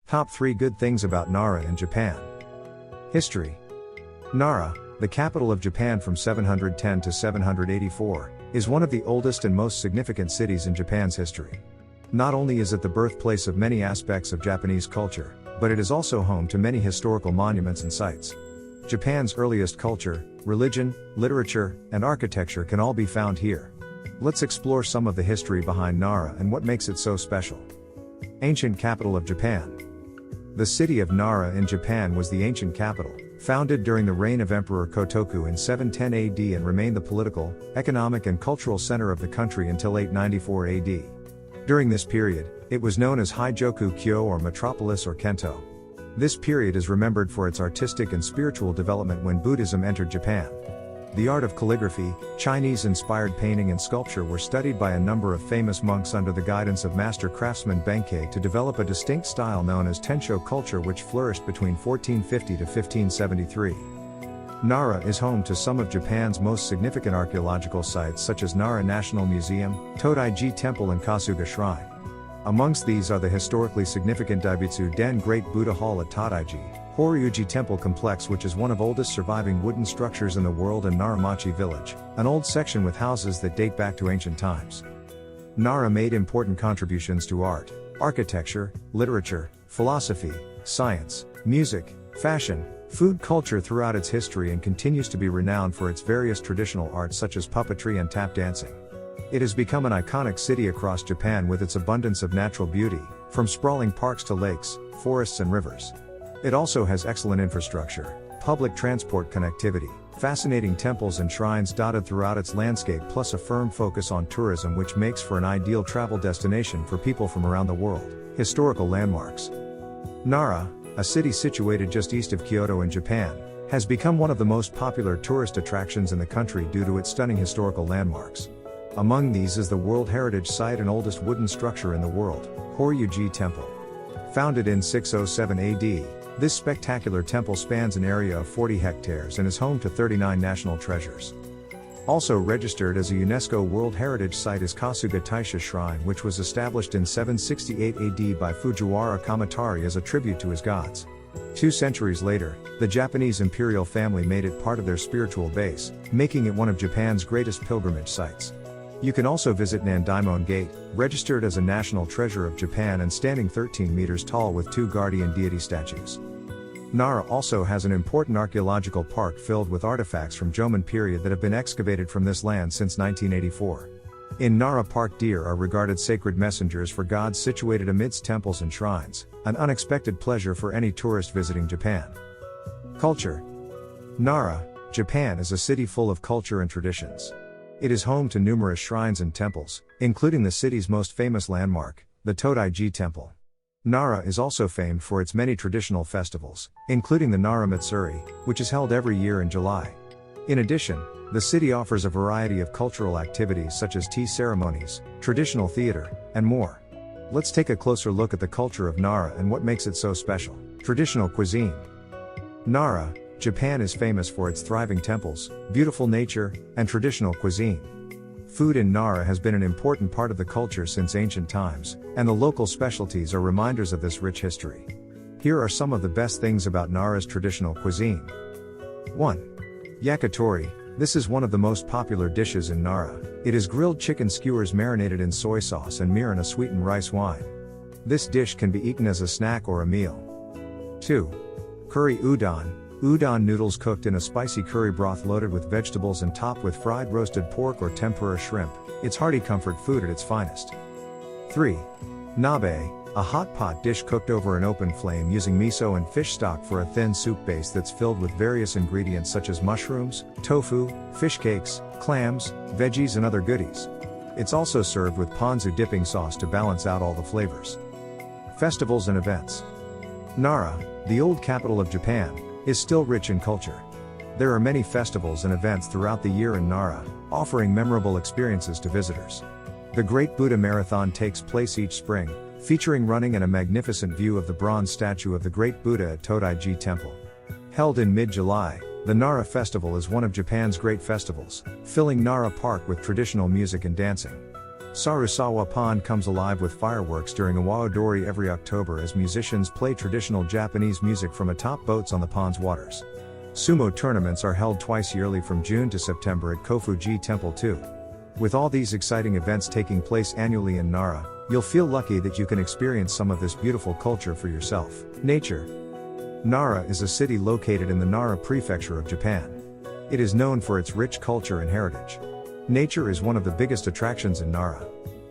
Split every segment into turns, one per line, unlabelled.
Top 3 good things about Nara in Japan. History. Nara, the capital of Japan from 710 to 784, is one of the oldest and most significant cities in Japan's history. Not only is it the birthplace of many aspects of Japanese culture, but it is also home to many historical monuments and sites. Japan's earliest culture, religion, literature, and architecture can all be found here. Let's explore some of the history behind Nara and what makes it so special. Ancient capital of Japan. The city of Nara in Japan was the ancient capital, founded during the reign of Emperor Kotoku in 710 AD and remained the political, economic and cultural center of the country until 894 AD. During this period, it was known as Hijoku-kyo or Metropolis or Kento. This period is remembered for its artistic and spiritual development when Buddhism entered Japan. The art of calligraphy, Chinese-inspired painting and sculpture were studied by a number of famous monks under the guidance of master craftsman Benkei to develop a distinct style known as Tensho culture which flourished between 1450 to 1573. Nara is home to some of Japan's most significant archaeological sites such as Nara National Museum, Todaiji Temple and Kasuga Shrine. Amongst these are the historically significant Daibutsu-den Great Buddha Hall at Todaiji, Horyuji Temple Complex which is one of oldest surviving wooden structures in the world, and Naramachi Village, an old section with houses that date back to ancient times. Nara made important contributions to art, architecture, literature, philosophy, science, music, fashion, food culture throughout its history and continues to be renowned for its various traditional arts such as puppetry and tap dancing. It has become an iconic city across Japan with its abundance of natural beauty, from sprawling parks to lakes, forests and rivers. It also has excellent infrastructure, public transport connectivity, fascinating temples and shrines dotted throughout its landscape, plus a firm focus on tourism which makes for an ideal travel destination for people from around the world. Historical landmarks. Nara, a city situated just east of Kyoto in Japan, has become one of the most popular tourist attractions in the country due to its stunning historical landmarks. Among these is the World Heritage Site and oldest wooden structure in the world, Horyuji Temple. Founded in 607 AD, this spectacular temple spans an area of 40 hectares and is home to 39 national treasures. Also registered as a UNESCO World Heritage Site is Kasuga Taisha Shrine, which was established in 768 AD by Fujiwara Kamatari as a tribute to his gods. 2 centuries later, the Japanese imperial family made it part of their spiritual base, making it one of Japan's greatest pilgrimage sites. You can also visit Nandaimon Gate, registered as a national treasure of Japan and standing 13 meters tall with 2 guardian deity statues. Nara also has an important archaeological park filled with artifacts from Jomon period that have been excavated from this land since 1984. In Nara Park, deer are regarded sacred messengers for gods situated amidst temples and shrines, an unexpected pleasure for any tourist visiting Japan. Culture. Nara, Japan is a city full of culture and traditions. It is home to numerous shrines and temples, including the city's most famous landmark, the Todaiji Temple. Nara is also famed for its many traditional festivals, including the Nara Matsuri, which is held every year in July. In addition, the city offers a variety of cultural activities such as tea ceremonies, traditional theater, and more. Let's take a closer look at the culture of Nara and what makes it so special. Traditional cuisine. Nara, Japan is famous for its thriving temples, beautiful nature, and traditional cuisine. Food in Nara has been an important part of the culture since ancient times, and the local specialties are reminders of this rich history. Here are some of the best things about Nara's traditional cuisine. 1. Yakitori. This is one of the most popular dishes in Nara. It is grilled chicken skewers marinated in soy sauce and mirin, a sweetened rice wine. This dish can be eaten as a snack or a meal. 2. Curry udon. Udon noodles cooked in a spicy curry broth loaded with vegetables and topped with fried roasted pork or tempura shrimp. It's hearty comfort food at its finest. 3. Nabe, a hot pot dish cooked over an open flame using miso and fish stock for a thin soup base that's filled with various ingredients such as mushrooms, tofu, fish cakes, clams, veggies and other goodies. It's also served with ponzu dipping sauce to balance out all the flavors. Festivals and events. Nara, the old capital of Japan, is still rich in culture. There are many festivals and events throughout the year in Nara, offering memorable experiences to visitors. The Great Buddha Marathon takes place each spring, featuring running and a magnificent view of the bronze statue of the Great Buddha at Todaiji Temple. Held in mid-July, the Nara Festival is one of Japan's great festivals, filling Nara Park with traditional music and dancing. Sarusawa Pond comes alive with fireworks during Awaodori every October as musicians play traditional Japanese music from atop boats on the pond's waters. Sumo tournaments are held twice yearly from June to September at Kofuji Temple too. With all these exciting events taking place annually in Nara, you'll feel lucky that you can experience some of this beautiful culture for yourself. Nature. Nara is a city located in the Nara prefecture of Japan. It is known for its rich culture and heritage. Nature is one of the biggest attractions in Nara.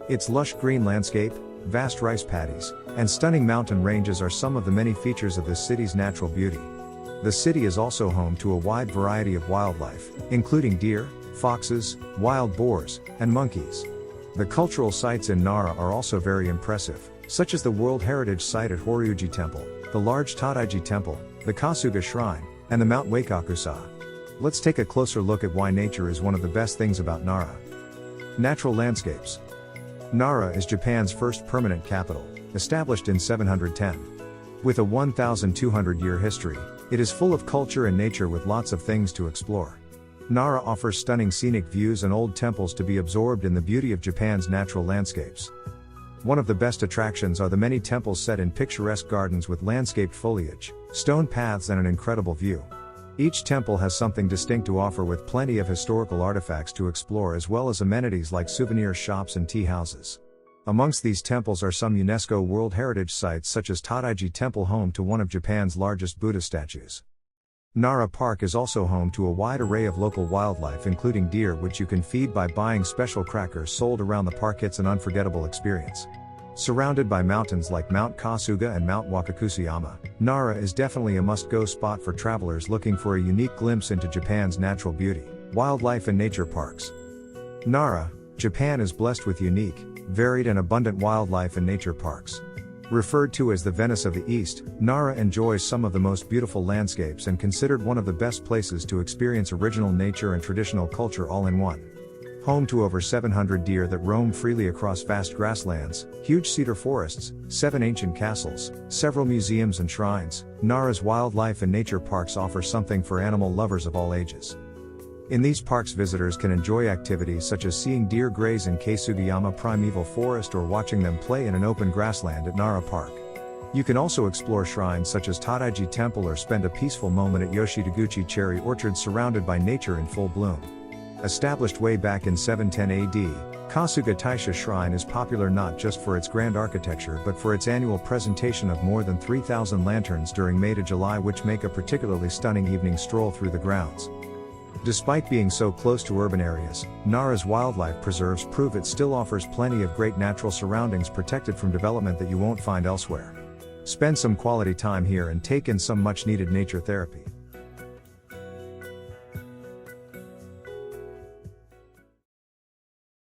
Its lush green landscape, vast rice paddies, and stunning mountain ranges are some of the many features of this city's natural beauty. The city is also home to a wide variety of wildlife, including deer, foxes, wild boars, and monkeys. The cultural sites in Nara are also very impressive, such as the World Heritage Site at Horyuji Temple, the large Tadaiji Temple, the Kasuga Shrine, and the Mount Waikakusa. Let's take a closer look at why nature is one of the best things about Nara. Natural landscapes. Nara is Japan's first permanent capital, established in 710. With a 1,200-year history, it is full of culture and nature with lots of things to explore. Nara offers stunning scenic views and old temples to be absorbed in the beauty of Japan's natural landscapes. One of the best attractions are the many temples set in picturesque gardens with landscaped foliage, stone paths and an incredible view. Each temple has something distinct to offer with plenty of historical artifacts to explore as well as amenities like souvenir shops and tea houses. Amongst these temples are some UNESCO World Heritage Sites such as Tadaiji Temple, home to one of Japan's largest Buddha statues. Nara Park is also home to a wide array of local wildlife including deer, which you can feed by buying special crackers sold around the park. It's an unforgettable experience. Surrounded by mountains like Mount Kasuga and Mount Wakakusayama, Nara is definitely a must-go spot for travelers looking for a unique glimpse into Japan's natural beauty, wildlife and nature parks. Nara, Japan is blessed with unique, varied and abundant wildlife and nature parks. Referred to as the Venice of the East, Nara enjoys some of the most beautiful landscapes and considered one of the best places to experience original nature and traditional culture all in one. Home to over 700 deer that roam freely across vast grasslands, huge cedar forests, 7 ancient castles, several museums and shrines, Nara's wildlife and nature parks offer something for animal lovers of all ages. In these parks, visitors can enjoy activities such as seeing deer graze in Keisugiyama Primeval Forest or watching them play in an open grassland at Nara Park. You can also explore shrines such as Tadaiji Temple or spend a peaceful moment at Yoshitaguchi Cherry Orchard surrounded by nature in full bloom. Established way back in 710 AD, Kasuga Taisha Shrine is popular not just for its grand architecture but for its annual presentation of more than 3,000 lanterns during May to July, which make a particularly stunning evening stroll through the grounds. Despite being so close to urban areas, Nara's wildlife preserves prove it still offers plenty of great natural surroundings protected from development that you won't find elsewhere. Spend some quality time here and take in some much-needed nature therapy.